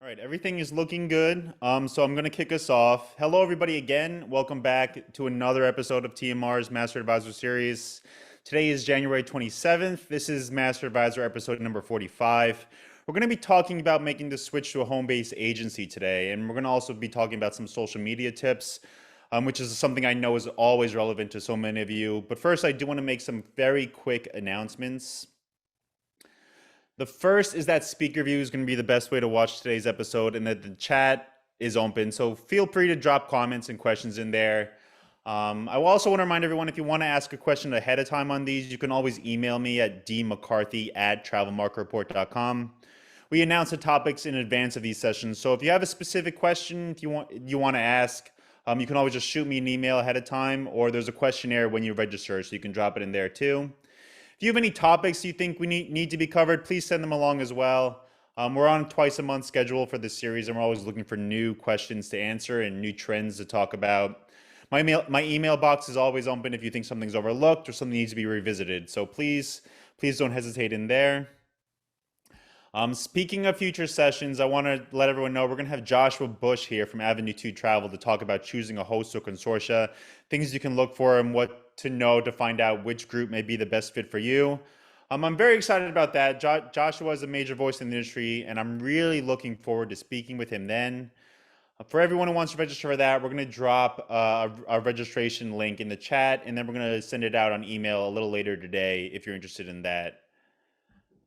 All right, everything is looking good. So I'm going to kick us off. Hello, everybody, again. Welcome back to another episode of TMR's Master Advisor series. Today is January 27th. This is Master Advisor episode number 45. We're going to be talking about making the switch to a home-based agency today, and we're going to also be talking about some social media tips, which is something I know is always relevant to so many of you. But first, I do want to make some very quick announcements. The first is that speaker view is going to be the best way to watch today's episode, and that the chat is open. So feel free to drop comments and questions in there. I also want to remind everyone, if you want to ask a question ahead of time on these, you can always email me at dmccarthy@travelmarketreport.com. We announce the topics in advance of these sessions. So if you have a specific question you want to ask, you can always just shoot me an email ahead of time, or there's a questionnaire when you register, so you can drop it in there too. If you have any topics you think we need to be covered, please send them along as well. We're on a twice a month schedule for this series, and we're always looking for new questions to answer and new trends to talk about. My email box is always open if you think something's overlooked or something needs to be revisited. So please don't hesitate in there. Speaking of future sessions, I want to let everyone know we're going to have Joshua Bush here from Avenue 2 Travel to talk about choosing a host or consortia, things you can look for and what to know to find out which group may be the best fit for you. I'm very excited about that. Joshua is a major voice in the industry, and I'm really looking forward to speaking with him then. For everyone who wants to register for that, we're going to drop our registration link in the chat, and then we're going to send it out on email a little later today if you're interested in that.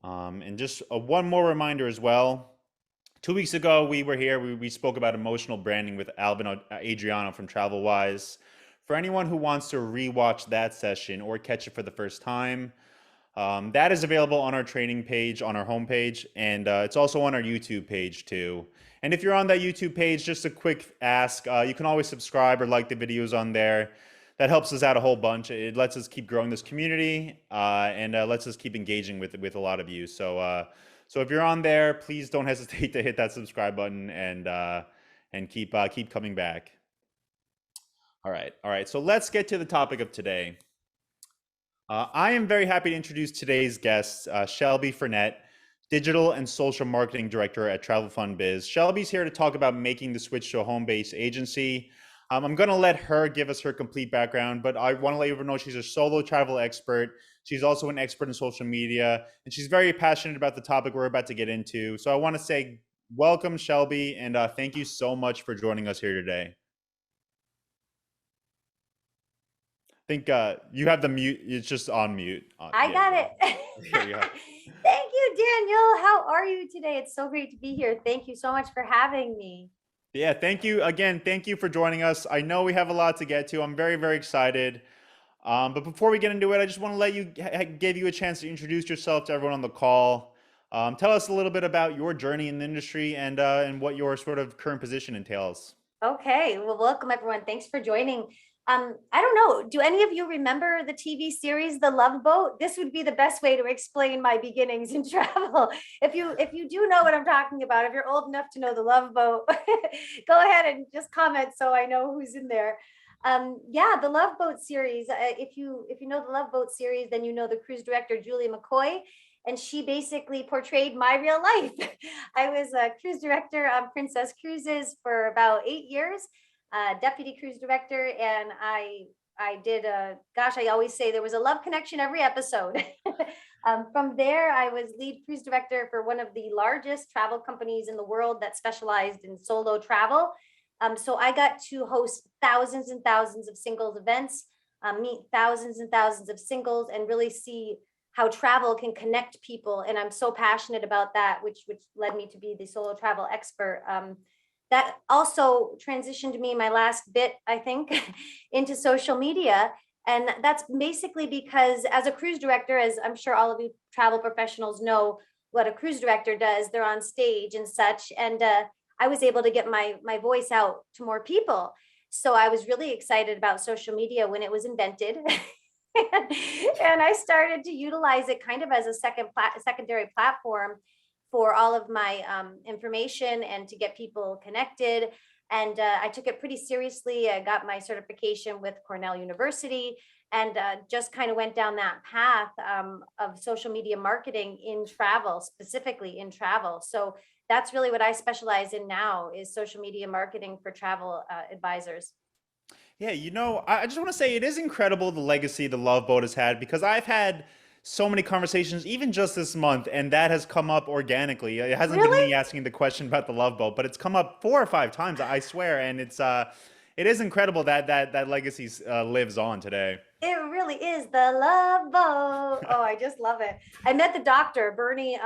And just one more reminder as well. 2 weeks ago, we were here. We spoke about emotional branding with Alvin Adriano from TravelWise. For anyone who wants to rewatch that session or catch it for the first time, that is available on our training page, on our homepage, and it's also on our YouTube page too. And if you're on that YouTube page, just a quick ask, you can always subscribe or like the videos on there. That helps us out a whole bunch. It lets us keep growing this community and lets us keep engaging with a lot of you. So if you're on there, please don't hesitate to hit that subscribe button and keep coming back. All right. So let's get to the topic of today. I am very happy to introduce today's guest, Shelby Frenette, Digital and Social Marketing Director at Travel Fun Biz. Shelby's here to talk about making the switch to a home-based agency. I'm going to let her give us her complete background, but I want to let you know she's a solo travel expert. She's also an expert in social media, and she's very passionate about the topic we're about to get into. So I want to say welcome, Shelby, and thank you so much for joining us here today. I think you have the mute. It's just on mute. I got it. There you go. Thank you, Daniel. How are you today? It's so great to be here. Thank you so much for having me. Yeah, thank you again. Thank you for joining us. I know we have a lot to get to. I'm very, very excited. But before we get into it, I just want to let you give you a chance to introduce yourself to everyone on the call. Tell us a little bit about your journey in the industry and what your sort of current position entails. Okay, well, welcome everyone. Thanks for joining. I don't know, do any of you remember the TV series The Love Boat? This would be the best way to explain my beginnings in travel. If you do know what I'm talking about, if you're old enough to know The Love Boat, go ahead and just comment so I know who's in there. Yeah, the Love Boat series. If you know the Love Boat series, then you know the cruise director Julia McCoy, and she basically portrayed my real life. I was a cruise director on Princess Cruises for about 8 years. Deputy cruise director, and I did gosh, I always say there was a love connection every episode. From there, I was lead cruise director for one of the largest travel companies in the world that specialized in solo travel. So I got to host thousands and thousands of singles events, meet thousands and thousands of singles, and really see how travel can connect people. And I'm so passionate about that, which led me to be the solo travel expert. That also transitioned me, my last bit, I think, into social media. And that's basically because as a cruise director, as I'm sure all of you travel professionals know what a cruise director does, they're on stage and such. And I was able to get my voice out to more people. So I was really excited about social media when it was invented. And I started to utilize it kind of as a secondary platform for all of my information and to get people connected. And I took it pretty seriously. I got my certification with Cornell University and just kind of went down that path of social media marketing in travel, specifically in travel. So that's really what I specialize in now, is social media marketing for travel advisors. Yeah, I just want to say it is incredible the legacy the Love Boat has had, because I've had so many conversations, even just this month, and that has come up organically. It hasn't been Really? me asking the question about the Love Boat, but it's come up 4 or 5 times, I swear, and it is incredible that that legacy lives on today. It really is the love boat. Oh, I just love it. I met the doctor, Bernie.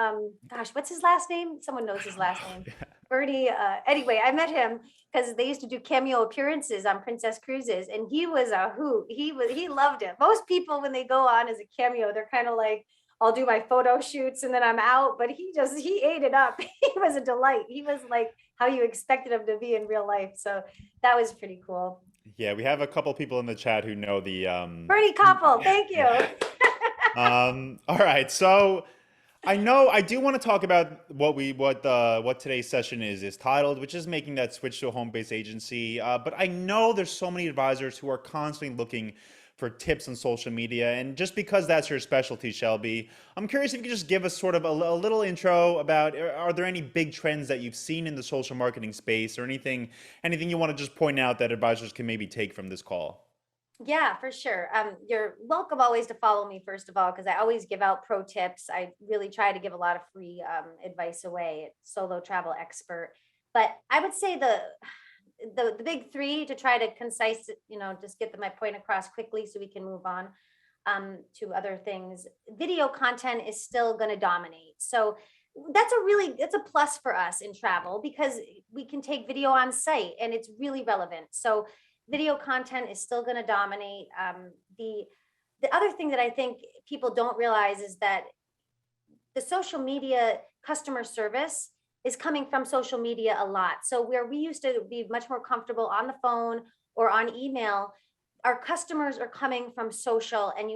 Gosh, what's his last name? Someone knows I his don't last know. name. Bernie. Anyway, I met him because they used to do cameo appearances on Princess Cruises, and he was a hoot. He loved it. Most people, when they go on as a cameo, they're kind of like, I'll do my photo shoots and then I'm out. But he ate it up. He was a delight. He was like how you expected him to be in real life. So that was pretty cool. Yeah, we have a couple people in the chat who know the Bernie Koppel, thank you. yeah. All right, so I do want to talk about what today's session is titled, which is making that switch to a home-based agency. But I know there's so many advisors who are constantly looking for tips on social media, and just because that's your specialty, Shelby, I'm curious if you could just give us sort of a little intro about, are there any big trends that you've seen in the social marketing space, or anything you want to just point out that advisors can maybe take from this call? Yeah, for sure. You're welcome always to follow me, first of all, because I always give out pro tips. I really try to give a lot of free advice away at Solo Travel Expert. But I would say the big three, to try to concise, just get my point across quickly so we can move on to other things. Video content is still going to dominate. So it's a plus for us in travel, because we can take video on site and it's really relevant. So video content is still going to dominate. The other thing that I think people don't realize is that the social media customer service is coming from social media a lot. So where we used to be much more comfortable on the phone or on email, our customers are coming from social, and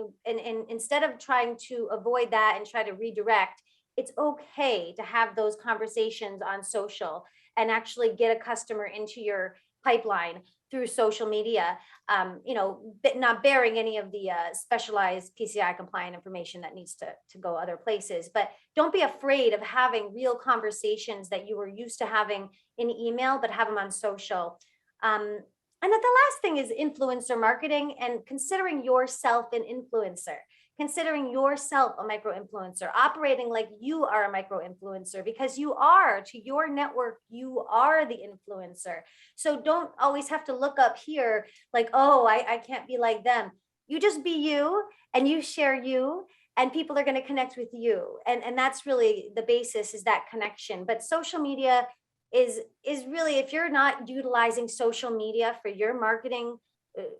instead of trying to avoid that and try to redirect, it's okay to have those conversations on social and actually get a customer into your pipeline through social media, not bearing any of the specialized PCI compliant information that needs to go other places. But don't be afraid of having real conversations that you were used to having in email, but have them on social. And then the last thing is influencer marketing, and considering yourself an influencer, considering yourself a micro influencer, operating like you are a micro influencer, because you are, to your network, you are the influencer. So don't always have to look up here like, oh, I can't be like them. You just be you, and you share you, and people are going to connect with you. And that's really the basis, is that connection. But social media is really, if you're not utilizing social media for your marketing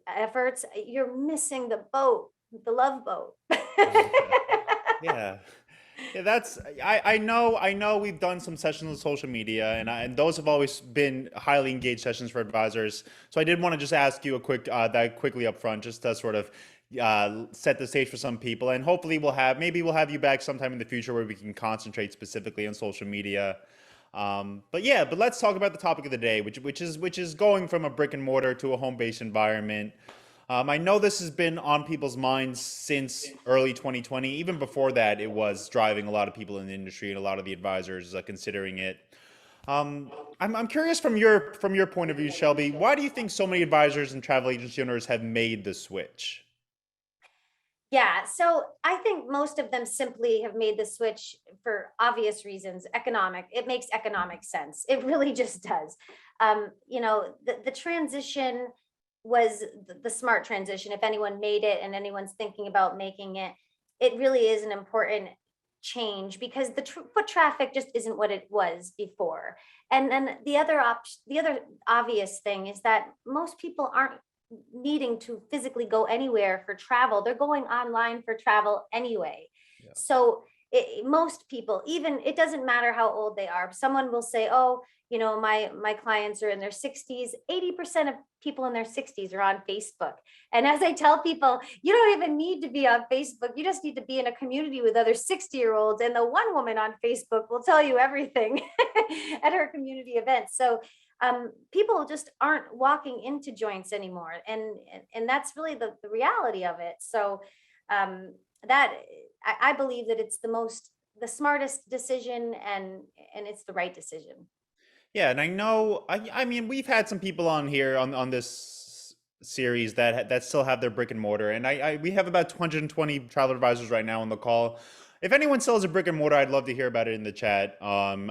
efforts, you're missing the boat, the love boat. Yeah. Yeah, I know we've done some sessions on social media, and those have always been highly engaged sessions for advisors. So I did want to just ask you that quickly up front, just to sort of set the stage for some people, and hopefully we'll have you back sometime in the future where we can concentrate specifically on social media. But let's talk about the topic of the day, which is going from a brick and mortar to a home-based environment. I know this has been on people's minds since early 2020. Even before that, it was driving a lot of people in the industry and a lot of the advisors considering it. I'm curious from your point of view, Shelby. Why do you think so many advisors and travel agency owners have made the switch? Yeah, so I think most of them simply have made the switch for obvious reasons. Economic, it makes economic sense. It really just does. The transition was the smart transition. If anyone made it and anyone's thinking about making it, it really is an important change, because the foot traffic just isn't what it was before. And then the other obvious thing is that most people aren't needing to physically go anywhere for travel. They're going online for travel anyway. Yeah. So most people, even, it doesn't matter how old they are. Someone will say, oh, my clients are in their 60s. 80% of people in their 60s are on Facebook. And as I tell people, you don't even need to be on Facebook. You just need to be in a community with other 60-year-olds. And the one woman on Facebook will tell you everything at her community events. So people just aren't walking into joints anymore. And that's really the reality of it. So that I believe that it's the most the smartest decision, and it's the right decision. Yeah, and I know, I mean, we've had some people on here on this series that that still have their brick and mortar, and we have about 220 travel advisors right now on the call. If anyone still has a brick and mortar, I'd love to hear about it in the chat. I'm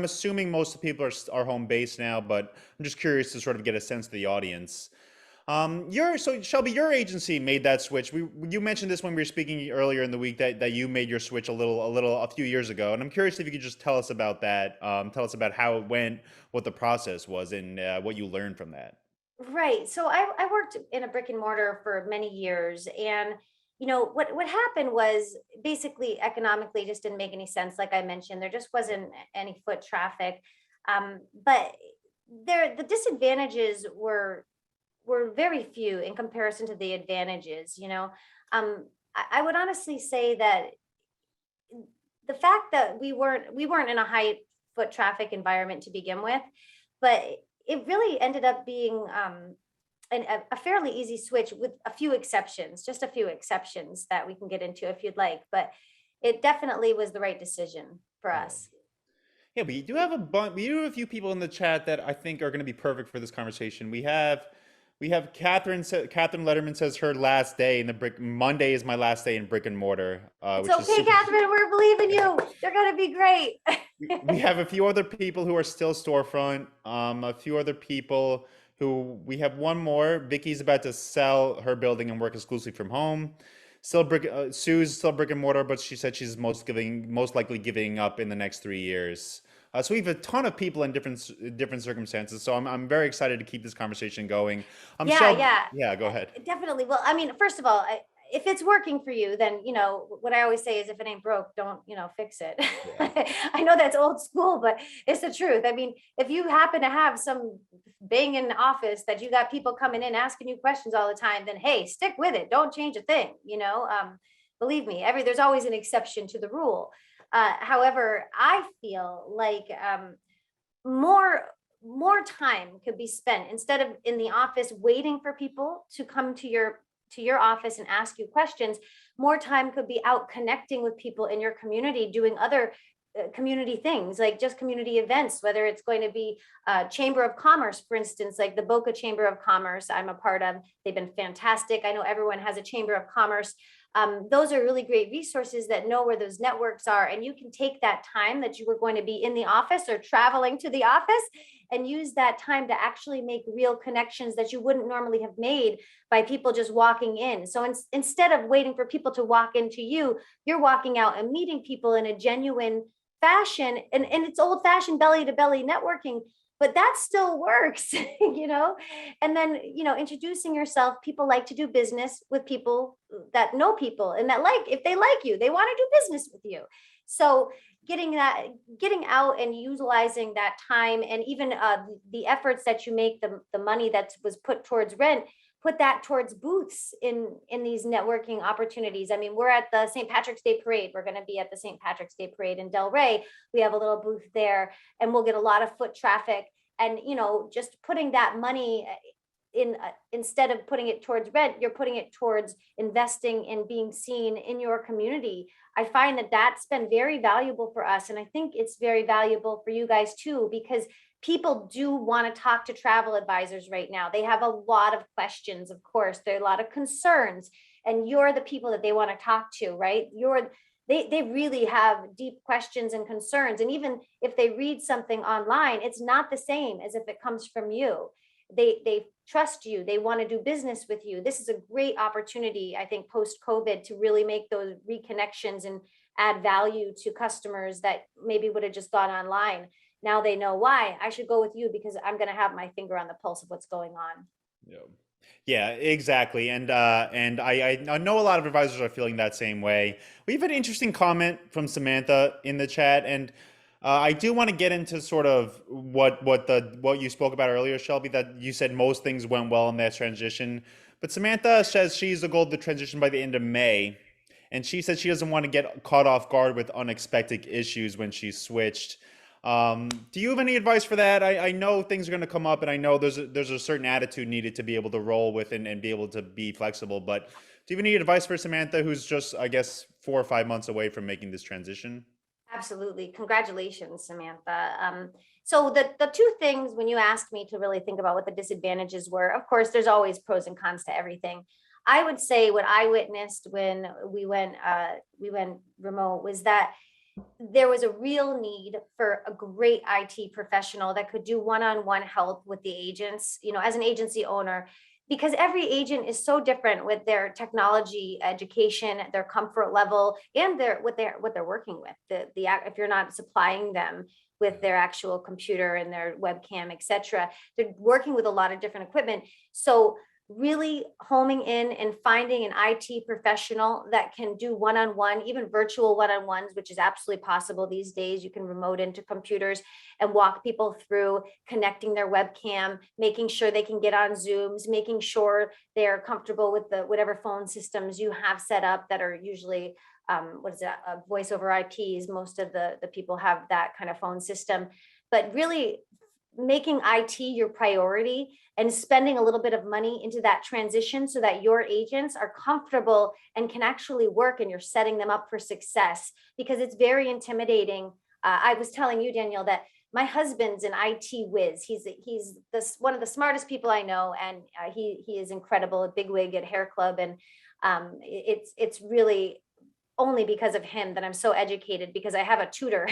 assuming most of the people are home based now, but I'm just curious to sort of get a sense of the audience. So Shelby, your agency made that switch. You mentioned this when we were speaking earlier in the week that you made your switch a few years ago, and I'm curious if you could just tell us about that. Tell us about how it went, what the process was, and what you learned from that. Right. So I worked in a brick and mortar for many years. And, what happened was basically economically just didn't make any sense. Like I mentioned, there just wasn't any foot traffic. But the disadvantages were very few in comparison to the advantages. I would honestly say that the fact that we weren't in a high foot traffic environment to begin with, but it really ended up being a fairly easy switch with a few exceptions, just a few exceptions that we can get into if you'd like. But it definitely was the right decision for Yeah. us. Yeah, we do have a few people in the chat that I think are going to be perfect for this conversation. We have Catherine Letterman says her last day in the brick Monday is my last day in brick and mortar, It's which is okay, super. Catherine. We're believing you. They're going to be great. We have a few other people who are still storefront. A few other people who we have one more. Vicky's about to sell her building and work exclusively from home. Sue's still brick and mortar, but she said she's most likely giving up in the next 3 years. So we have a ton of people in different circumstances. So I'm very excited to keep this conversation going. Yeah, yeah. Yeah, go ahead. Definitely. Well, I mean, first of all, if it's working for you, then, what I always say is if it ain't broke, don't, fix it. Yeah. I know that's old school, but it's the truth. I mean, if you happen to have some banging office that you got people coming in asking you questions all the time, then hey, stick with it. Don't change a thing. Believe me, there's always an exception to the rule. However, I feel like more more time could be spent instead of in the office waiting for people to come to your office and ask you questions. More time could be out connecting with people in your community, doing other community things, like just community events, whether it's going to be Chamber of Commerce, for instance, like the Boca Chamber of Commerce I'm a part of. They've been fantastic. I know everyone has a Chamber of Commerce. Those are really great resources that know where those networks are. And you can take that time that you were going to be in the office or traveling to the office and use that time to actually make real connections that you wouldn't normally have made by people just walking in. So instead of waiting for people to walk into you, you're walking out and meeting people in a genuine fashion. And it's old fashioned belly to belly networking, but that still works, and then, introducing yourself. People like to do business with people that know people, and that, like, if they like you, they want to do business with you. So getting out and utilizing that time, and even the efforts that you make, the money that was put towards rent, put that towards booths in these networking opportunities. I mean, we're at the St. Patrick's Day Parade. We're going to be at the St. Patrick's Day Parade in Delray. We have a little booth there, and we'll get a lot of foot traffic. And, just putting that money in, instead of putting it towards rent, you're putting it towards investing in being seen in your community. I find that that's been very valuable for us. And I think it's very valuable for you guys too, because people do want to talk to travel advisors right now. They have a lot of questions, of course. There are a lot of concerns, and you're the people that they want to talk to, right? They really have deep questions and concerns. And even if they read something online, it's not the same as if it comes from you. They trust you. They want to do business with you. This is a great opportunity, I think, post-COVID, to really make those reconnections and add value to customers that maybe would have just gone online. Now they know why I should go with you, because I'm going to have my finger on the pulse of what's going on. Yeah. Yeah, exactly. And I know a lot of advisors are feeling that same way. We have an interesting comment from Samantha in the chat, and I do want to get into sort of what you spoke about earlier, Shelby, that you said most things went well in that transition. But Samantha says she's the goal to transition by the end of May, and she said she doesn't want to get caught off guard with unexpected issues when she switched. Do you have any advice for that? I know things are going to come up, and I know there's a certain attitude needed to be able to roll with and be able to be flexible. But do you have any advice for Samantha, who's just, I guess, 4 or 5 months away from making this transition? Absolutely. Congratulations, Samantha. So the two things when you asked me to really think about what the disadvantages were, of course, there's always pros and cons to everything. I would say what I witnessed when we went remote was that there was a real need for a great IT professional that could do one-on-one help with the agents, as an agency owner, because every agent is so different with their technology education, their comfort level, and what they're working with. If you're not supplying them with their actual computer and their webcam, etc., they're working with a lot of different equipment. So really homing in and finding an IT professional that can do one-on-one, even virtual one-on-ones, which is absolutely possible these days. You can remote into computers and walk people through connecting their webcam, making sure they can get on Zooms, making sure they're comfortable with the whatever phone systems you have set up that are usually voice over IPs. Most of the people have that kind of phone system, but really making IT your priority and spending a little bit of money into that transition so that your agents are comfortable and can actually work and you're setting them up for success, because it's very intimidating. I was telling you, Danielle, that my husband's an IT whiz. He's one of the smartest people I know, and he is incredible, a bigwig at Hair Club, and it's really only because of him that I'm so educated, because I have a tutor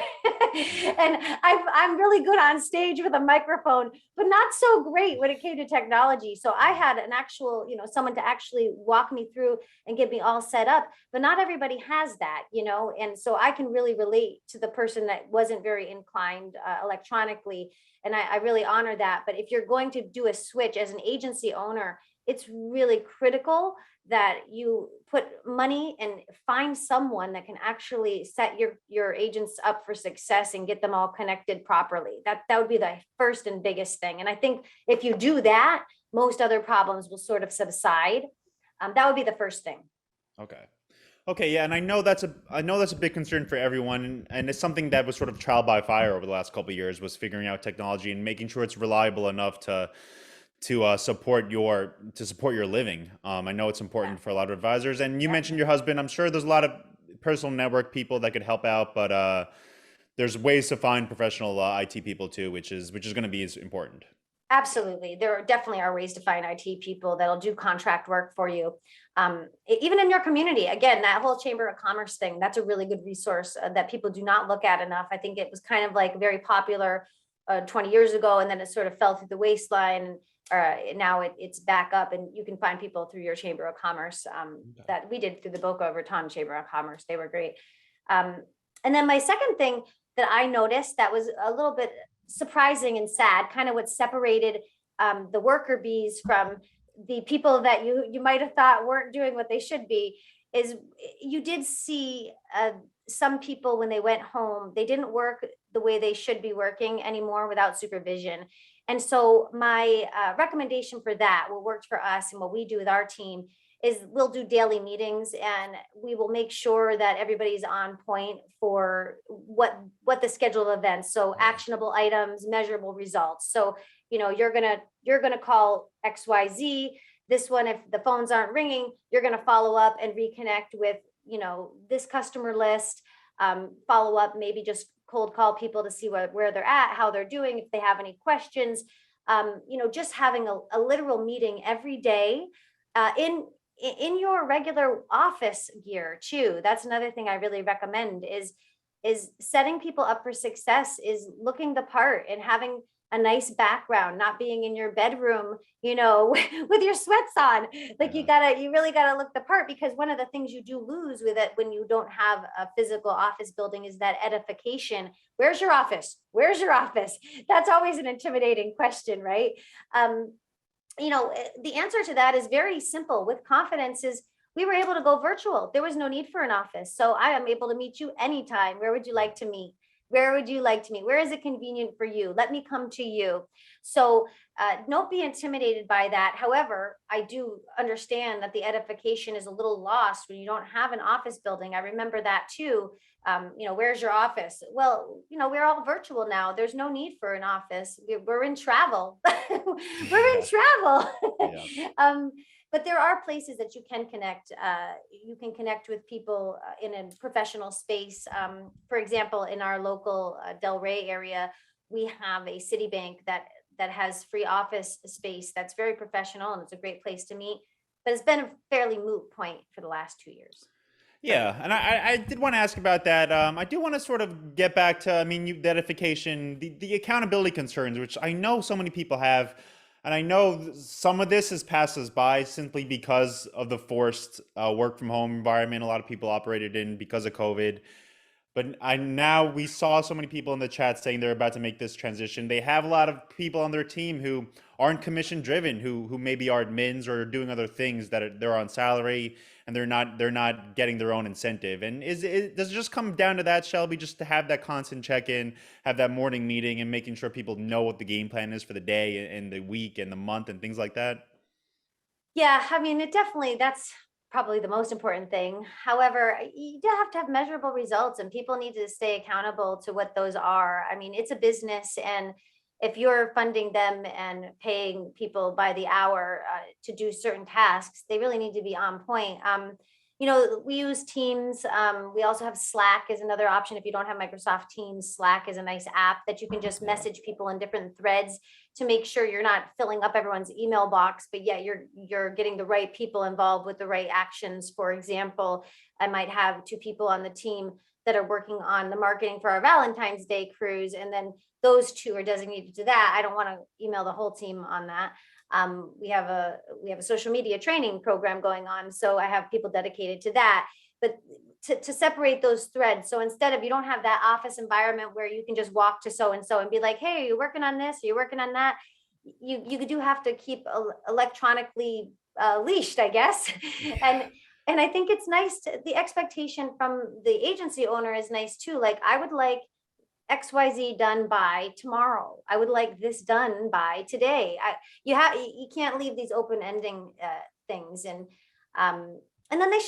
and I'm really good on stage with a microphone, but not so great when it came to technology. So I had an actual, someone to actually walk me through and get me all set up, but not everybody has that, and so I can really relate to the person that wasn't very inclined electronically. And I really honor that. But if you're going to do a switch as an agency owner, it's really critical that you put money and find someone that can actually set your agents up for success and get them all connected properly. That would be the first and biggest thing. And I think if you do that, most other problems will sort of subside. That would be the first thing. Okay, yeah, and I know that's a big concern for everyone, and it's something that was sort of trial by fire over the last couple of years, was figuring out technology and making sure it's reliable enough to support your living. I know it's important for a lot of advisors. And you mentioned your husband. I'm sure there's a lot of personal network people that could help out, but there's ways to find professional IT people too, which is going to be as important. Absolutely. There definitely are ways to find IT people that'll do contract work for you. Even in your community, again, that whole Chamber of Commerce thing, that's a really good resource that people do not look at enough. I think it was kind of like very popular 20 years ago, and then it sort of fell through the waistline. Now it's back up, and you can find people through your Chamber of Commerce that we did through the Boca Raton Chamber of Commerce. They were great. And then my second thing that I noticed that was a little bit surprising and sad, kind of what separated the worker bees from the people that you might have thought weren't doing what they should be, is you did see some people when they went home, they didn't work the way they should be working anymore without supervision. And so my recommendation for that, what worked for us and what we do with our team, is we'll do daily meetings, and we will make sure that everybody's on point for what the schedule of events. So actionable items, measurable results. So, you're gonna call XYZ. This one, if the phones aren't ringing, you're gonna follow up and reconnect with, this customer list, follow up, maybe just cold call people to see where they're at, how they're doing, if they have any questions, just having a literal meeting every day in your regular office gear too. That's another thing I really recommend is setting people up for success, is looking the part and having a nice background, not being in your bedroom, with your sweats on. Like you really gotta look the part, because one of the things you do lose with it when you don't have a physical office building is that edification. Where's your office? Where's your office? That's always an intimidating question, right? The answer to that is very simple. With confidence, is we were able to go virtual. There was no need for an office. So I am able to meet you anytime. Where would you like to meet? Where would you like to meet? Where is it convenient for you? Let me come to you. So don't be intimidated by that. However, I do understand that the edification is a little lost when you don't have an office building. I remember that too. Where's your office? Well, we're all virtual now. There's no need for an office. We're in travel. We're in travel. Yeah. but there are places that you can connect. You can connect with people in a professional space. For example, in our local Del Rey area, we have a Citibank that has free office space that's very professional, and it's a great place to meet. But it's been a fairly moot point for the last 2 years. Yeah, and I did want to ask about that. I do want to sort of get back to, I mean, the edification, the accountability concerns, which I know so many people have. And I know some of this has passed us by simply because of the forced work from home environment a lot of people operated in because of COVID. But now we saw so many people in the chat saying they're about to make this transition. They have a lot of people on their team who aren't commission driven, who maybe are admins or doing other things they're on salary and they're not getting their own incentive. And does it just come down to that, Shelby, just to have that constant check in, have that morning meeting, and making sure people know what the game plan is for the day and the week and the month and things like that? Yeah, I mean, that's probably the most important thing. However, you do have to have measurable results, and people need to stay accountable to what those are. I mean, it's a business, and if you're funding them and paying people by the hour to do certain tasks, they really need to be on point. We use Teams. We also have Slack is another option. If you don't have Microsoft Teams, Slack is a nice app that you can just message people in different threads to make sure you're not filling up everyone's email box, but yeah, you're getting the right people involved with the right actions. For example, I might have 2 people on the team that are working on the marketing for our Valentine's Day cruise, and then those 2 are designated to that. I don't want to email the whole team on that. We have a social media training program going on, so I have people dedicated to that. But to separate those threads, so instead of, you don't have that office environment where you can just walk to so and so and be like, hey, are you working on this, are you working on that? You do have to keep electronically leashed, I guess. And I think it's nice the expectation from the agency owner is nice too. Like, I would like XYZ done by tomorrow. I would like this done by today. You can't leave these open ending things, and then they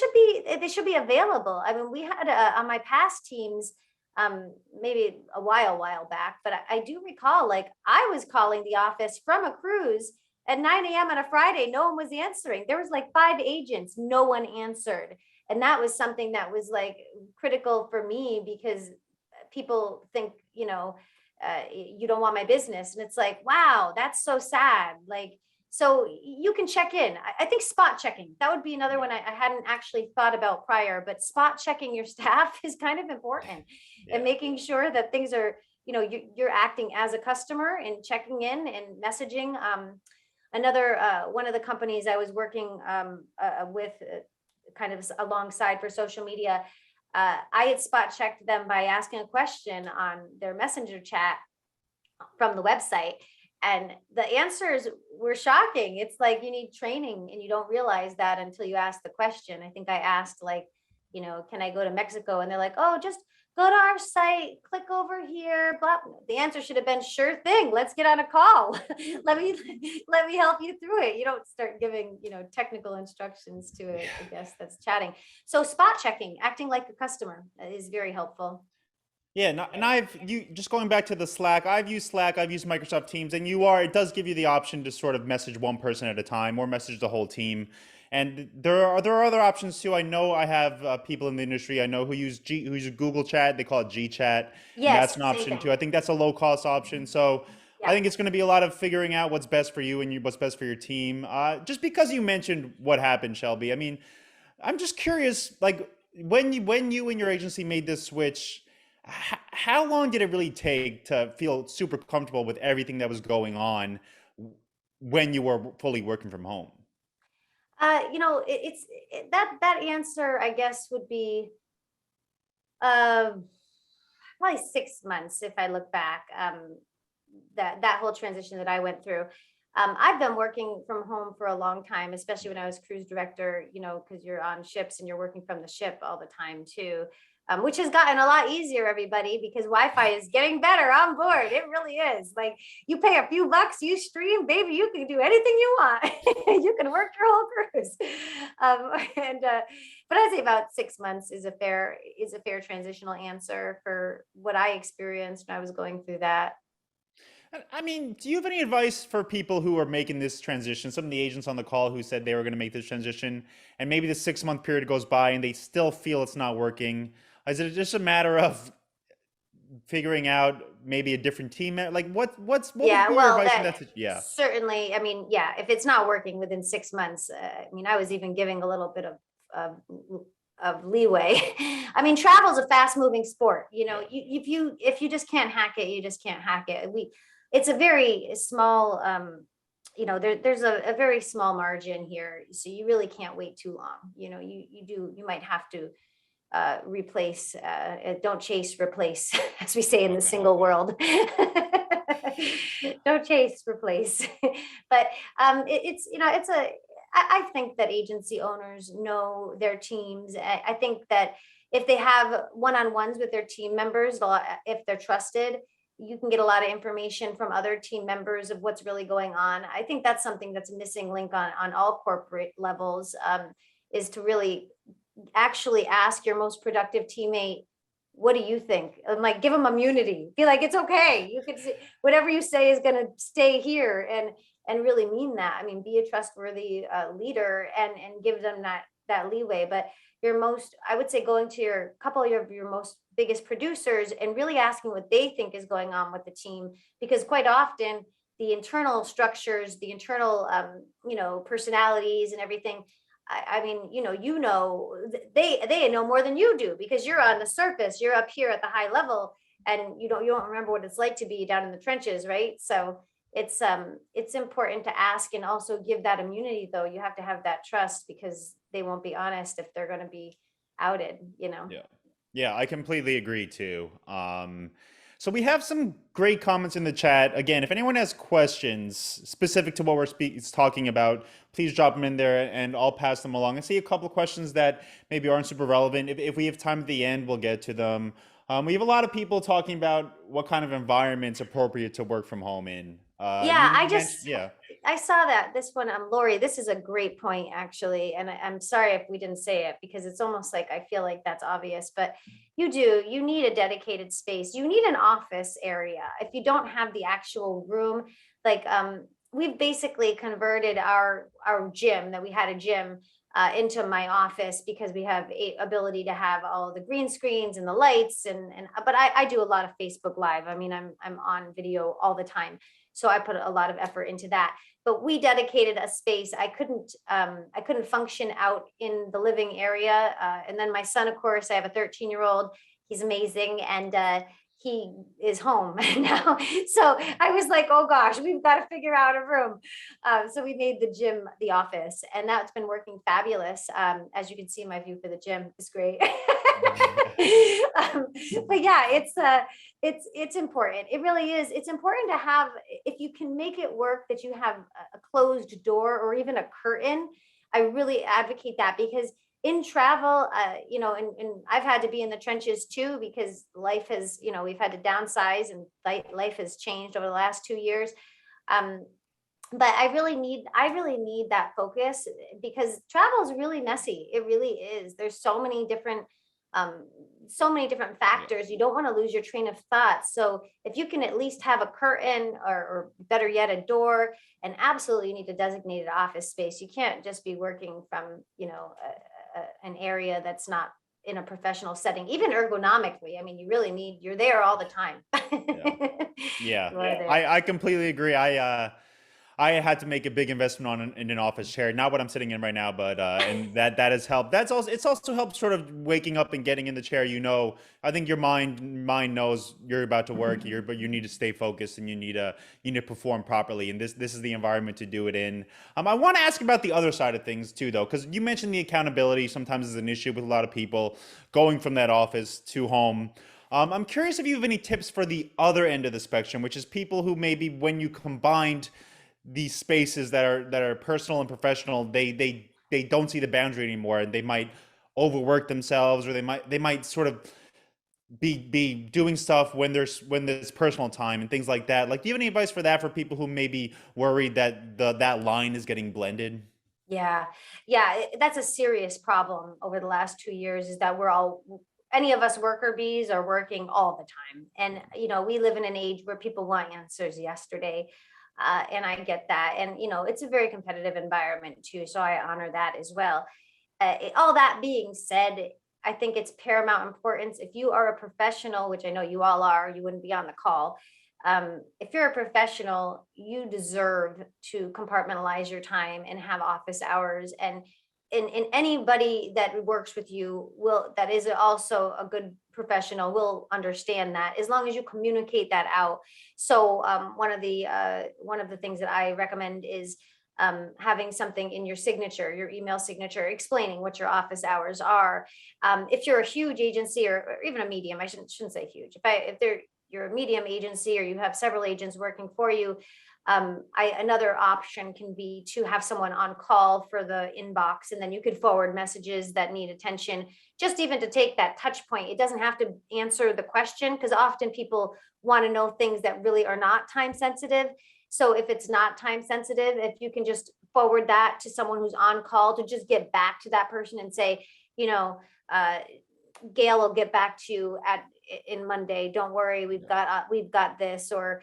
should be available. I mean, we had on my past teams, maybe a while back, but I do recall, like, I was calling the office from a cruise at 9 a.m. on a Friday. No one was answering. There was like 5 agents, no one answered. And that was something that was like critical for me, because people think, you don't want my business. And it's like, wow, that's so sad. Like, so you can check in. I think spot checking, that would be another one I hadn't actually thought about prior, but spot checking your staff is kind of important. And making sure that things are, you're acting as a customer and checking in and messaging. Another one of the companies I was working with kind of alongside for social media, I had spot checked them by asking a question on their messenger chat from the website, and the answers were shocking. It's like, you need training and you don't realize that until you ask the question. I think I asked, like, can I go to Mexico? And they're like, oh, just go to our site, click over here, blah. The answer should have been, sure thing, let's get on a call. let me help you through it. You don't start giving, technical instructions to it, I guess, that's chatting. So spot checking, acting like a customer, is very helpful. Yeah, and just going back to the Slack, I've used Microsoft Teams, and it does give you the option to sort of message one person at a time or message the whole team. And there are other options too. I know I have people in the industry I know who use Google Chat. They call it G Chat. Yes, that's an option too. I think that's a low cost option. So I think it's going to be a lot of figuring out what's best for you and what's best for your team. Just because you mentioned what happened, Shelby, I mean, I'm just curious, like, when you and your agency made this switch, how long did it really take to feel super comfortable with everything that was going on when you were fully working from home? That answer, I guess, would be probably 6 months if I look back. That whole transition that I went through. I've been working from home for a long time, especially when I was cruise director, because you're on ships and you're working from the ship all the time too. Which has gotten a lot easier, everybody, because Wi-Fi is getting better on board. It really is. Like, you pay a few bucks, you stream, baby, you can do anything you want. You can work your whole cruise. But I'd say about 6 months is a fair transitional answer for what I experienced when I was going through that. I mean, do you have any advice for people who are making this transition? Some of the agents on the call who said they were going to make this transition, and maybe the 6 month period goes by and they still feel it's not working. Is it just a matter of figuring out maybe a different team? Like, what would Yeah, be your well, advice in that that? Yeah, certainly, I mean, yeah, if it's not working within 6 months, I mean, I was even giving a little bit of, of leeway. I mean, travel's a fast moving sport, you know, yeah, if you just can't hack it, you just can't hack it. It's a very small, you know, there's a very small margin here. So you really can't wait too long. You know, you might have to replace, don't chase, replace, as we say in the okay, single world. Don't chase, replace. But it's, you know, I think that agency owners know their teams. I think that if they have one-on-ones with their team members, if they're trusted, you can get a lot of information from other team members of what's really going on. I think that's something that's a missing link on all corporate levels, is to really actually ask your most productive teammate, what do you think? And like, give them immunity. Be like, it's okay. You can say whatever you say is going to stay here, and really mean that. I mean, be a trustworthy leader, and give them that leeway. But your most, I would say, going to your couple of your most biggest producers and really asking what they think is going on with the team, because quite often the internal structures, the internal you know, personalities and everything, I mean, they know more than you do, because you're on the surface, you're up here at the high level, and you don't remember what it's like to be down in the trenches, right? So it's important to ask, and also give that immunity, though. You have to have that trust, because they won't be honest if they're going to be outed, you know. yeah, yeah. I completely agree too. So we have some great comments in the chat. Again, if anyone has questions specific to what we're talking about, please drop them in there and I'll pass them along. I see a couple of questions that maybe aren't super relevant. If we have time at the end, we'll get to them. We have a lot of people talking about what kind of environment's appropriate to work from home in. Yeah, You mentioned, yeah, I saw that this one. Lori, this is a great point, actually, and I'm sorry if we didn't say it, because it's almost like I feel like that's obvious, but you need a dedicated space. You need an office area. If you don't have the actual room, like, we've basically converted our gym, that we had a gym, into my office, because we have a ability to have all the green screens and the lights, and but I do a lot of Facebook Live. I mean, I'm on video all the time, so I put a lot of effort into that. But we dedicated a space. I couldn't function out in the living area, and then my son, of course, I have a 13-year-old. He's amazing, and he is home now. So I was like, oh gosh, we've got to figure out a room. So we made the gym the office, and that's been working fabulous. As you can see, my view for the gym is great. um, but yeah, it's important. It really is. It's important to have, if you can make it work, that you have a closed door or even a curtain. I really advocate that, because in travel, you know, and I've had to be in the trenches too, because life has, you know, we've had to downsize, and life has changed over the last 2 years. Um, but I really need that focus, because travel is really messy. It really is. There's um, so many different yeah, factors. You don't want to lose your train of thought. So if you can at least have a curtain, or better yet, a door, and absolutely you need a designated office space. You can't just be working from, you know, an area that's not in a professional setting, even ergonomically. I mean, you're there all the time. yeah, yeah. You are there. I completely agree. I had to make a big investment in an office chair, not what I'm sitting in right now, but and that has helped. It's also helped sort of waking up and getting in the chair. You know, I think your mind knows you're about to work here, but you need to stay focused and you need to perform properly. And this is the environment to do it in. I want to ask about the other side of things too, though, because you mentioned the accountability sometimes is an issue with a lot of people going from that office to home. I'm curious if you have any tips for the other end of the spectrum, which is people who maybe when you combined these spaces that are personal and professional, they don't see the boundary anymore, and they might overwork themselves, or they might sort of be doing stuff when there's personal time and things like that. Like, do you have any advice for that, for people who may be worried that that line is getting blended? Yeah, yeah, that's a serious problem over the last 2 years, is that we're all any of us worker bees are working all the time. And, we live in an age where people want answers yesterday. And I get that. And, it's a very competitive environment too. So I honor that as well. All that being said, I think it's paramount importance. If you are a professional, which I know you all are, you wouldn't be on the call. If you're a professional, you deserve to compartmentalize your time and have office hours. And anybody that works with you that is also a good professional will understand that, as long as you communicate that out. So one of the things that I recommend is having something in your signature, your email signature, explaining what your office hours are. If you're a huge agency or even a medium, I shouldn't say huge. If you're a medium agency or you have several agents working for you, another option can be to have someone on call for the inbox, and then you could forward messages that need attention, just even to take that touch point. It doesn't have to answer the question, because often people want to know things that really are not time sensitive. So if it's not time sensitive, if you can just forward that to someone who's on call, to just get back to that person and say, Gail will get back to you in Monday. Don't worry, we've got this, or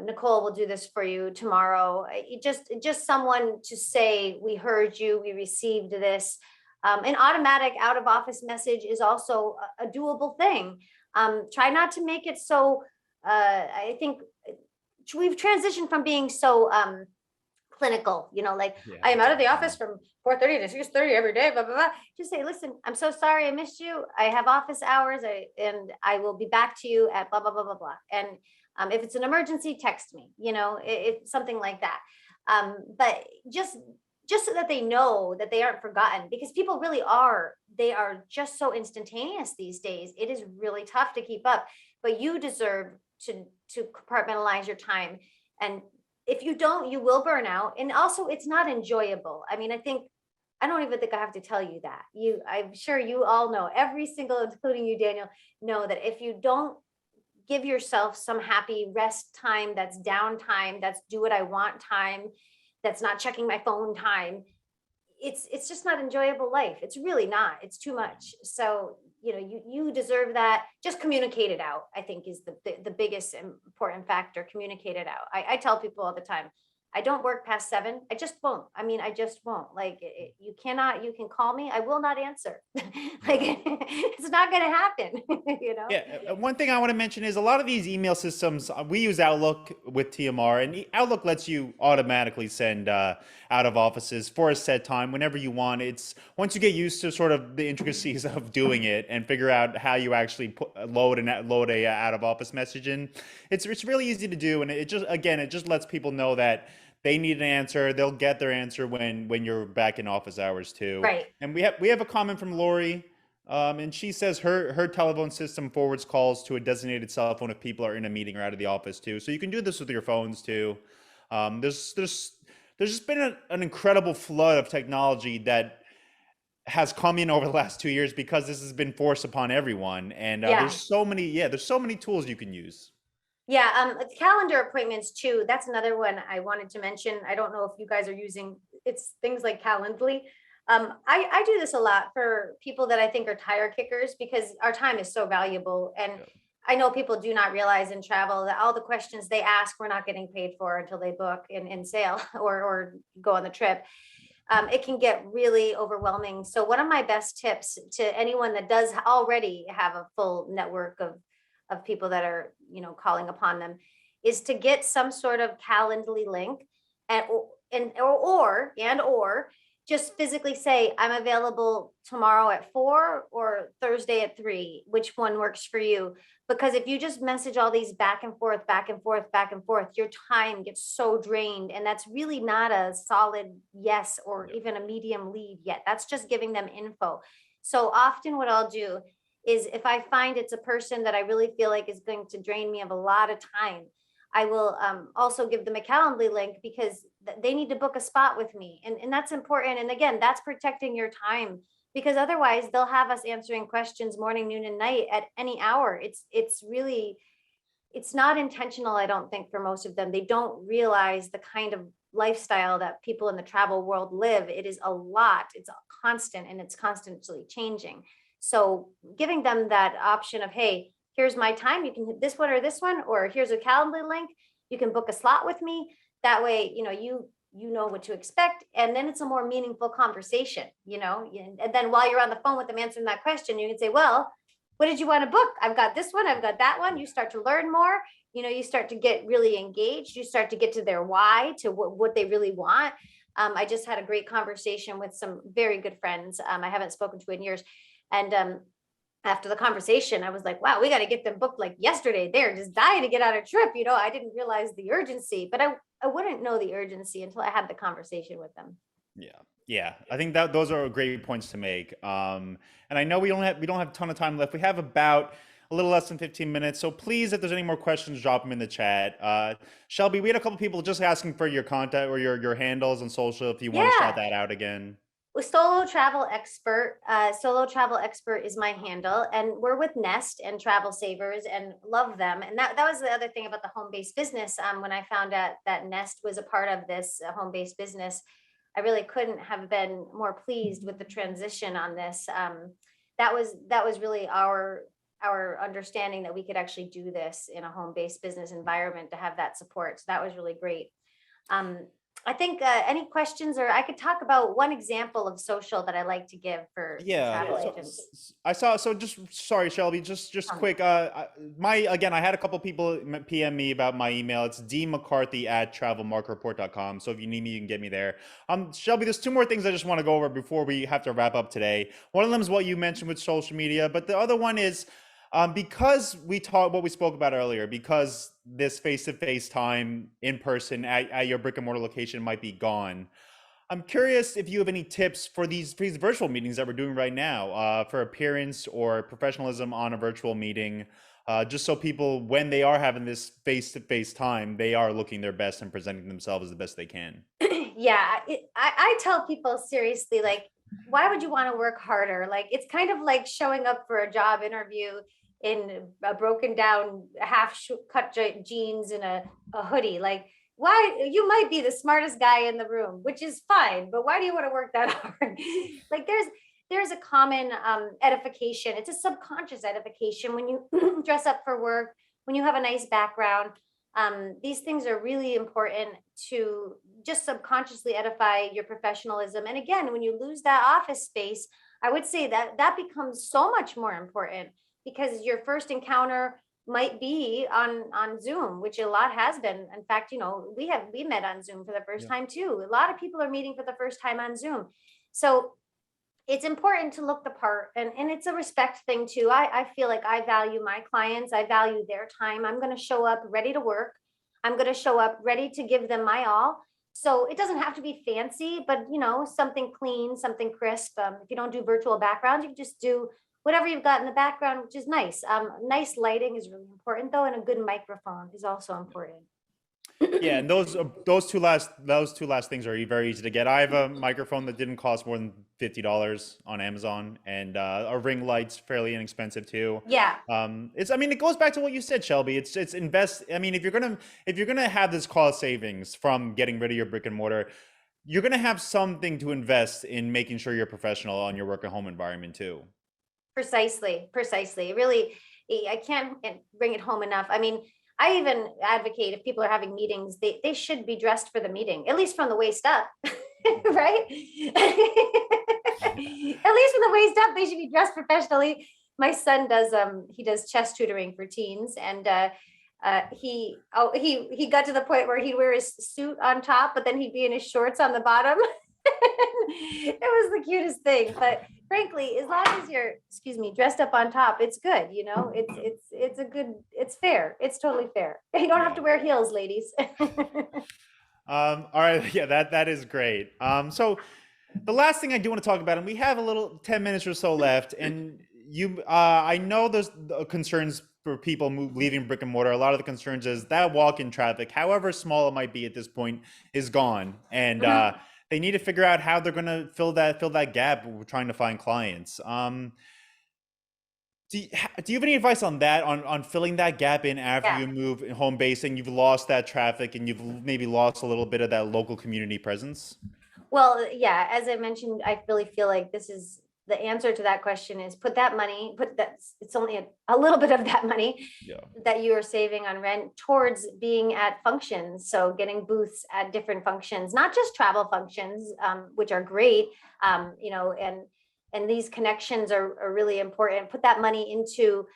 Nicole will do this for you tomorrow. Just someone to say, we heard you, we received this. An automatic out of office message is also a doable thing. Try not to make it so. I think we've transitioned from being so clinical, I am out of the office from 4:30 to 6:30 every day, blah, blah, blah. Just say, listen, I'm so sorry I missed you. I have office hours, and I will be back to you at blah, blah, blah, blah, blah. And if it's an emergency, text me, it's something like that. But just so that they know that they aren't forgotten, because people really they are just so instantaneous these days. It is really tough to keep up, but you deserve to compartmentalize your time. And if you don't, you will burn out. And also, it's not enjoyable. I mean, I don't even think I have to tell you that. I'm sure you all know, every single, including you, Daniel, know that if you don't give yourself some happy rest time, that's downtime, that's do what I want time, that's not checking my phone time, it's just not enjoyable life. It's really not. It's too much. So, you deserve that. Just communicate it out, I think, is the biggest important factor. Communicate it out. I tell people all the time, I don't work past 7. I just won't. I just won't. Like, you can call me. I will not answer. Like, it's not going to happen, Yeah. One thing I want to mention is a lot of these email systems, we use Outlook with TMR, and Outlook lets you automatically send out of offices for a set time whenever you want. It's once you get used to sort of the intricacies of doing it and figure out how you actually load a out of office message in, it's really easy to do. And it just lets people know that they need an answer. They'll get their answer when you're back in office hours too. Right. And we have a comment from Lori, and she says her telephone system forwards calls to a designated cell phone if people are in a meeting or out of the office too. So you can do this with your phones too. There's just been an incredible flood of technology that has come in over the last 2 years because this has been forced upon everyone. And Yeah. there's so many tools you can use. Yeah, calendar appointments too. That's another one I wanted to mention. I don't know if you guys are using, it's things like Calendly. I do this a lot for people that I think are tire kickers, because our time is so valuable. And Yep. I know people do not realize in travel that all the questions they ask, we're not getting paid for until they book and sail or go on the trip. It can get really overwhelming. So one of my best tips to anyone that does already have a full network of people that are, calling upon them, is to get some sort of Calendly link, or just physically say, I'm available tomorrow at 4 or Thursday at 3, which one works for you? Because if you just message all these back and forth, back and forth, back and forth, your time gets so drained. And that's really not a solid yes, or even a medium lead yet. That's just giving them info. So often what I'll do is, if I find it's a person that I really feel like is going to drain me of a lot of time, I will also give them a Calendly link, because they need to book a spot with me. And that's important. And again, that's protecting your time, because otherwise they'll have us answering questions morning, noon, and night at any hour. It's not intentional, I don't think, for most of them. They don't realize the kind of lifestyle that people in the travel world live. It is a lot. It's constant, and it's constantly changing. So giving them that option of, hey, here's my time, you can hit this one or this one, or here's a calendar link, you can book a slot with me. That way, you know what to expect, and then it's a more meaningful conversation, and then while you're on the phone with them answering that question, you can say, well, what did you want to book? I've got this one, I've got that one. You start to learn more, you start to get really engaged, you start to get to their why, to what they really want. I just had a great conversation with some very good friends I haven't spoken to in years, and after the conversation, I was like, wow, we got to get them booked like yesterday. They're just dying to get on a trip. I didn't realize the urgency, but I wouldn't know the urgency until I had the conversation with them. Yeah. Yeah. I think that those are great points to make. And I know we don't have a ton of time left. We have about a little less than 15 minutes. So please, if there's any more questions, drop them in the chat. Shelby, we had a couple people just asking for your contact or your handles on social if you want to shout Yeah. that out again. Solo Travel Expert. Solo Travel Expert is my handle, and we're with Nest and Travel Savers, and love them. And that was the other thing about the home-based business. When I found out that Nest was a part of this home-based business, I really couldn't have been more pleased with the transition on this. That was really our understanding that we could actually do this in a home-based business environment, to have that support. So that was really great. I think any questions, or I could talk about one example of social that I like to give for Yeah. travel So agents. I saw. So just sorry, Shelby. Just quick. I had a couple people PM me about my email. It's dmccarthy@travelmarketreport.com. So if you need me, you can get me there. Shelby, there's two more things I just want to go over before we have to wrap up today. One of them is what you mentioned with social media, but the other one is because we talked what we spoke about earlier, because this face-to-face time in person at your brick and mortar location might be gone. I'm curious if you have any tips for these virtual meetings that we're doing right now, for appearance or professionalism on a virtual meeting, just so people, when they are having this face-to-face time, they are looking their best and presenting themselves the best they can. Yeah, I tell people seriously, like, why would you want to work harder? Like, it's kind of like showing up for a job interview in a broken down cut jeans and a hoodie. Like, why? You might be the smartest guy in the room, which is fine, but why do you want to work that hard? Like, there's a common edification. It's a subconscious edification when you dress up for work, when you have a nice background. These things are really important to just subconsciously edify your professionalism. And again, when you lose that office space, I would say that becomes so much more important, because your first encounter might be on Zoom, which a lot has been. In fact, we met on Zoom for the first Yeah. time too. A lot of people are meeting for the first time on Zoom. So it's important to look the part, and it's a respect thing too. I feel like I value my clients, I value their time. I'm going to show up ready to work, I'm going to show up ready to give them my all. So it doesn't have to be fancy, but something clean, something crisp. If you don't do virtual backgrounds, you can just do whatever you've got in the background, which is nice. Nice lighting is really important though, and a good microphone is also important. Yeah, and those two last things are very easy to get. I have a microphone that didn't cost more than $50 on Amazon, and a ring light's fairly inexpensive too. Yeah. It goes back to what you said, Shelby. It's invest. I mean, if you're gonna have this cost savings from getting rid of your brick and mortar, you're gonna have something to invest in making sure you're professional on your work at home environment too. Precisely. Really, I can't bring it home enough. I mean, I even advocate, if people are having meetings, they should be dressed for the meeting, at least from the waist up, right? At least from the waist up, they should be dressed professionally. My son does chess tutoring for teens, and he got to the point where he'd wear his suit on top, but then he'd be in his shorts on the bottom. It was the cutest thing. But frankly, as long as you're, excuse me, dressed up on top, it's good. It's fair. It's totally fair. You don't have Yeah. to wear heels, ladies. All right. Yeah, that is great. So the last thing I do want to talk about, and we have a little 10 minutes or so left, and I know there's concerns for people leaving brick and mortar. A lot of the concerns is that walk-in traffic, however small it might be at this point, is gone, and they need to figure out how they're going to fill that gap. We're trying to find clients. Do you have any advice on that, on filling that gap in after Yeah. you move home base and you've lost that traffic and you've maybe lost a little bit of that local community presence? Well, yeah, as I mentioned, I really feel like this is the answer to that question is it's only a little bit of that money Yeah. that you are saving on rent towards being at functions. So getting booths at different functions, not just travel functions, which are great, and these connections are really important. Put that money into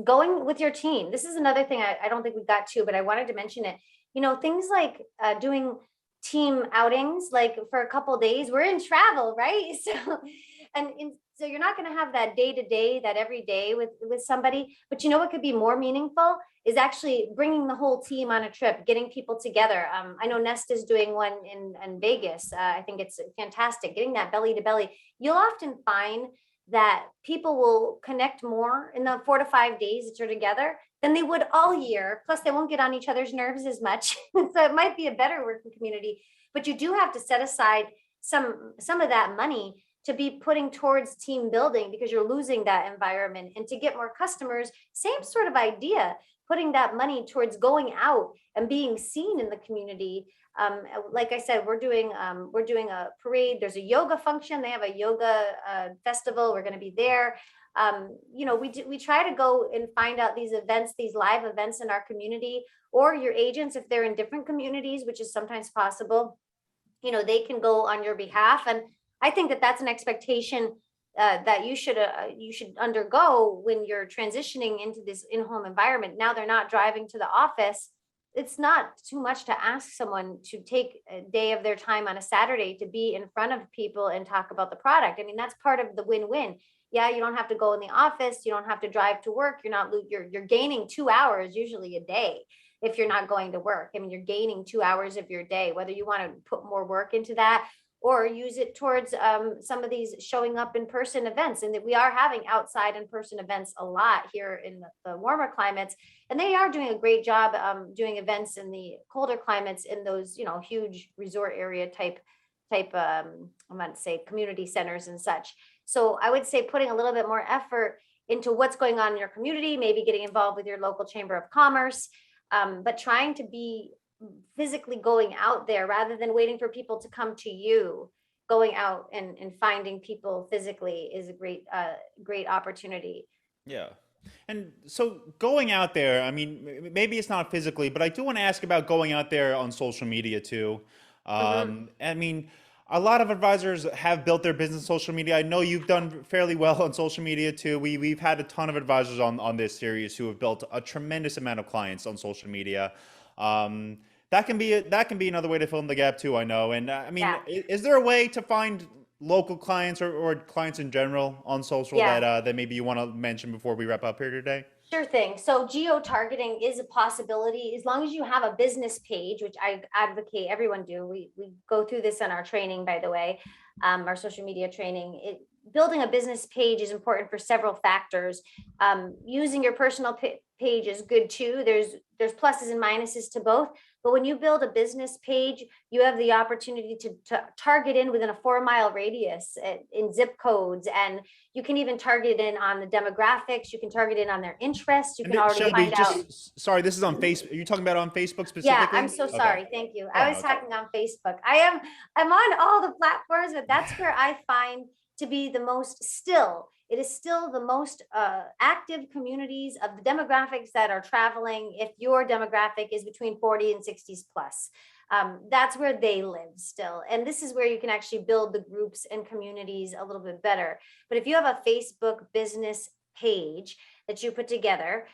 going with your team. This is another thing I don't think we got to, but I wanted to mention it. Things like doing team outings, like for a couple days. We're in travel, right? So you're not going to have that day to day, that every day with somebody. But what could be more meaningful is actually bringing the whole team on a trip, getting people together. I know Nest is doing one in Vegas. I think it's fantastic. Getting that belly to belly. You'll often find that people will connect more in the 4 to 5 days that you're together than they would all year. Plus, they won't get on each other's nerves as much. So it might be a better working community, but you do have to set aside some of that money to be putting towards team building, because you're losing that environment. And to get more customers, same sort of idea, putting that money towards going out and being seen in the community. Like I said, we're doing a parade. There's a yoga function. They have a yoga festival. We're going to be there. We try to go and find out these events, these live events in our community, or your agents, if they're in different communities, which is sometimes possible, they can go on your behalf. And I think that that's an expectation that you should undergo when you're transitioning into this in-home environment. Now they're not driving to the office. It's not too much to ask someone to take a day of their time on a Saturday to be in front of people and talk about the product. I mean, that's part of the win-win. Yeah, you don't have to go in the office. You don't have to drive to work. You're gaining 2 hours usually a day if you're not going to work. I mean, you're gaining 2 hours of your day, whether you want to put more work into that or use it towards some of these showing up in person events. And that we are having outside in person events a lot here in the warmer climates. And they are doing a great job doing events in the colder climates in those, huge resort area type, I'm going to say community centers and such. So I would say putting a little bit more effort into what's going on in your community, maybe getting involved with your local chamber of commerce, but trying to be physically going out there rather than waiting for people to come to you. Going out and finding people physically is a great opportunity. Yeah. And so going out there, I mean, maybe it's not physically, but I do want to ask about going out there on social media too. I mean, a lot of advisors have built their business on social media. I know you've done fairly well on social media too. We've had a ton of advisors on this series who have built a tremendous amount of clients on social media. That can be another way to fill in the gap too, I know. And I mean, Yeah. is there a way to find local clients or clients in general on social Yeah. that maybe you want to mention before we wrap up here today? Sure thing. So geo targeting is a possibility as long as you have a business page, which I advocate everyone do. We go through this in our training, by the way, our social media training. Building a business page is important for several factors. Using your personal page is good too. There's pluses and minuses to both. But when you build a business page, you have the opportunity to target in within a 4-mile radius in zip codes, and you can even target in on the demographics. You can target in on their interests. You can already Shelby, find out. sorry, this is on Facebook. Are you talking about on Facebook Yeah, specifically? I'm so Okay. sorry. Thank you. Oh, I no, was it's- hacking on Facebook. I'm on all the platforms, but that's where I find to be the most still. It is still the most active communities of the demographics that are traveling. If your demographic is between 40 and 60s plus, that's where they live still. And this is where you can actually build the groups and communities a little bit better. But if you have a Facebook business page that you put together,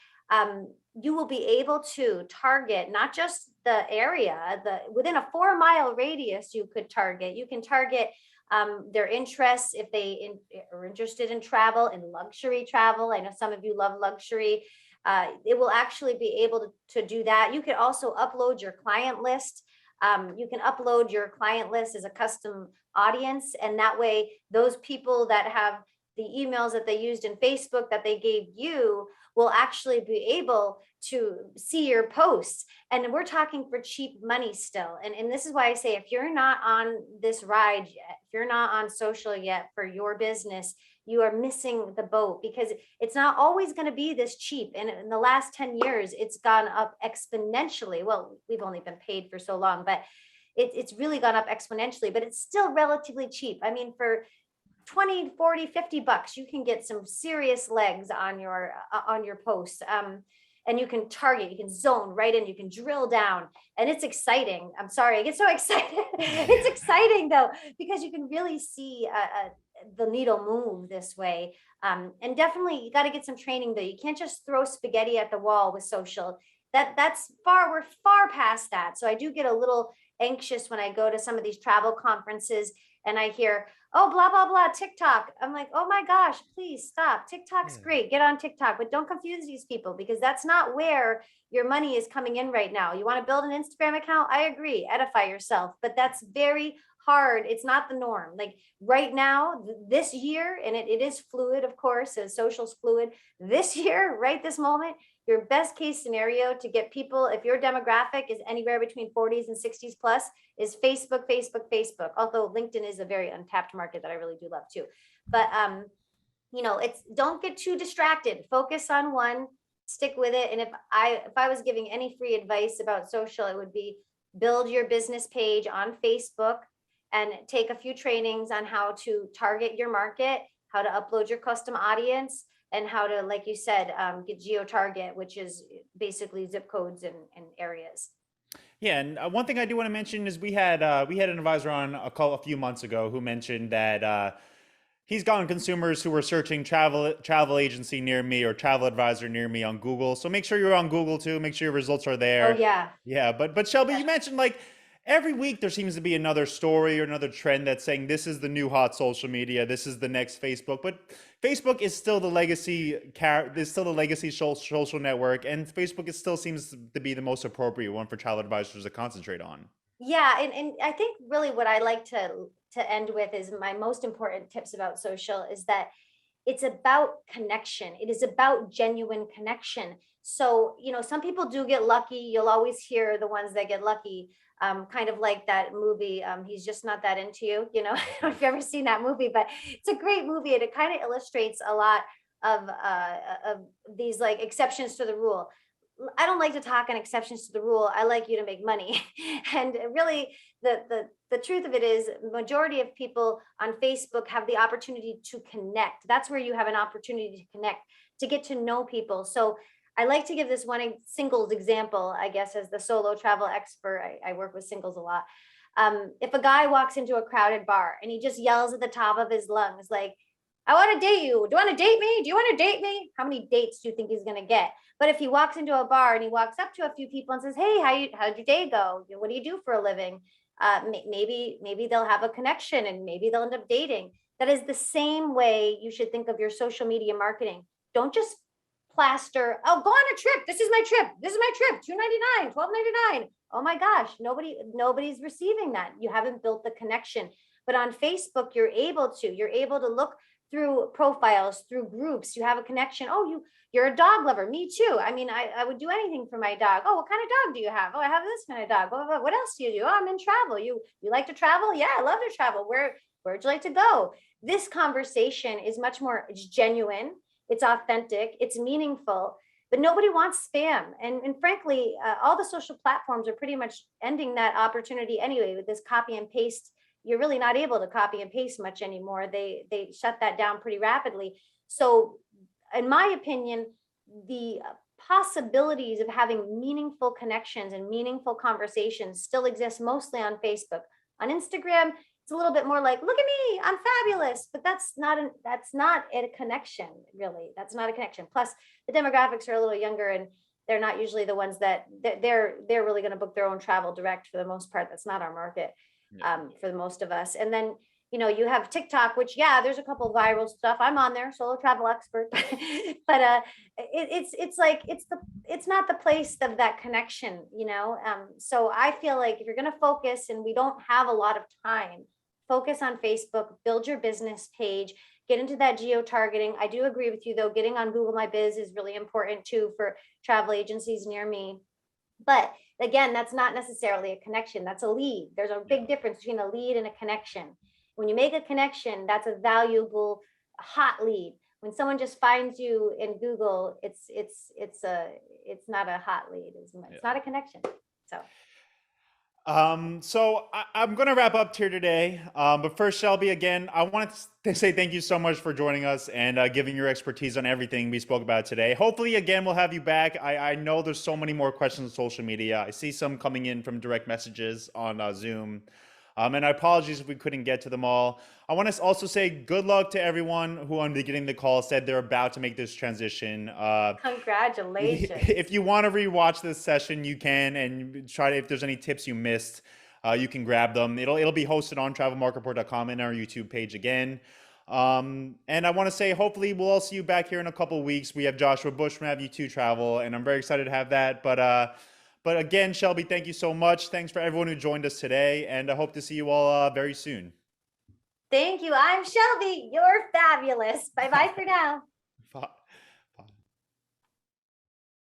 you will be able to target not just the area, within a 4-mile radius, you can target their interests if they are interested in travel and luxury travel. I know some of you love luxury. It will actually be able to do that. You could also upload your client list. You can upload your client list as a custom audience, and that way those people that have the emails that they used in Facebook that they gave you will actually be able to see your posts. And we're talking for cheap money still. And this is why I say, if you're not on this ride yet, if you're not on social yet for your business, you are missing the boat, because it's not always going to be this cheap. And in the last 10 years, it's gone up exponentially. Well, we've only been paid for so long, but it's really gone up exponentially, but it's still relatively cheap. I mean, for 20, 40, 50 bucks, you can get some serious legs on your posts. And you can target, you can zone right in, you can drill down, and it's exciting. I'm sorry, I get so excited. It's exciting though, because you can really see the needle move this way. And definitely you got to get some training though. You can't just throw spaghetti at the wall with social. We're far past that. So I do get a little anxious when I go to some of these travel conferences and I hear, oh, blah, blah, blah, TikTok. I'm like, oh my gosh, please stop. TikTok's great. Get on TikTok, but don't confuse these people, because that's not where your money is coming in right now. You want to build an Instagram account? I agree, edify yourself, but that's very hard. It's not the norm. Like right now, this year, and it is fluid, of course, as social's fluid. This year, right this moment, your best case scenario to get people, if your demographic is anywhere between 40s and 60s plus, is Facebook, Facebook, Facebook. Although LinkedIn is a very untapped market that I really do love too. But it's, don't get too distracted. Focus on one, stick with it. And if I was giving any free advice about social, it would be build your business page on Facebook and take a few trainings on how to target your market, how to upload your custom audience, and how to, like you said, get geo target, which is basically zip codes and areas. Yeah, and one thing I do want to mention is we had an advisor on a call a few months ago who mentioned that he's gotten consumers who were searching travel agency near me or travel advisor near me on Google. So make sure you're on Google too. Make sure your results are Oh there. yeah. Yeah, but Shelby, Yeah. you mentioned like every week there seems to be another story or another trend that's saying this is the new hot social media, this is the next Facebook. But Facebook is still the legacy social network, and Facebook still seems to be the most appropriate one for travel advisors to concentrate on. Yeah, and I think really what I like to end with is my most important tips about social is that it's about connection. It is about genuine connection. So, some people do get lucky. You'll always hear the ones that get lucky, kind of like that movie. He's just not that into you. I don't know if you've ever seen that movie, but it's a great movie, and it kind of illustrates a lot of these like exceptions to the rule. I don't like to talk on exceptions to the rule. I like you to make money. And really, the truth of it is, majority of people on Facebook have the opportunity to connect. That's where you have an opportunity to connect, to get to know people. So I like to give this one singles example, I guess, as the solo travel expert. I work with singles a lot. If a guy walks into a crowded bar and he just yells at the top of his lungs, like, I want to date you. Do you want to date me? Do you want to date me? How many dates do you think he's going to get? But if he walks into a bar and he walks up to a few people and says, hey, how'd your day go? What do you do for a living? Maybe they'll have a connection and maybe they'll end up dating. That is the same way you should think of your social media marketing. Don't just plaster, oh, go on a trip. This is my trip. This is my trip. $2.99, $12.99. Oh my gosh, nobody's receiving that. You haven't built the connection. But on Facebook, you're able to look through profiles, through groups. You have a connection. Oh, you're a dog lover. Me too. I mean, I would do anything for my dog. Oh, what kind of dog do you have? Oh, I have this kind of dog. What else do you do? Oh, I'm in travel. You like to travel? Yeah, I love to travel. Where'd you like to go? This conversation is much more, it's genuine, it's authentic, it's meaningful, but nobody wants spam. And frankly, all the social platforms are pretty much ending that opportunity anyway with this copy and paste. You're really not able to copy and paste much anymore. They shut that down pretty rapidly. So in my opinion, the possibilities of having meaningful connections and meaningful conversations still exist mostly on Facebook. On Instagram, it's a little bit more like, look at me, I'm fabulous, but that's not a connection, really. That's not a connection. Plus, the demographics are a little younger, and they're not usually the ones that they're really going to book their own travel direct for the most part. That's not our market. For the most of us. And then, you have TikTok, which, yeah, there's a couple viral stuff. I'm on there, solo travel expert, but it's not the place of that connection, So I feel like if you're going to focus, and we don't have a lot of time, focus on Facebook, build your business page, get into that geo targeting. I do agree with you though, getting on Google My Biz is really important too for travel agencies near me. But again, that's not necessarily a connection. That's a lead. There's a big difference between a lead and a connection. When you make a connection, that's a valuable, hot lead. When someone just finds you in Google, it's not a hot lead. It's not a connection. So I'm going to wrap up here today. But first, Shelby, again, I wanted to say thank you so much for joining us and giving your expertise on everything we spoke about today. Hopefully, again, we'll have you back. I know there's so many more questions on social media. I see some coming in from direct messages on Zoom. And I apologize if we couldn't get to them all. I want to also say good luck to everyone who, on the beginning of the call, said they're about to make this transition. Congratulations. If you want to rewatch this session, you can, and try to, if there's any tips you missed, you can grab them. It'll be hosted on travelmarketreport.com and our YouTube page again. And I want to say, hopefully, we'll all see you back here in a couple of weeks. We have Joshua Bush from Have You Too Travel, and I'm very excited to have that. But again, Shelby, thank you so much. Thanks for everyone who joined us today, and I hope to see you all very soon. Thank you. I'm Shelby. You're fabulous. Bye bye for now. Bye.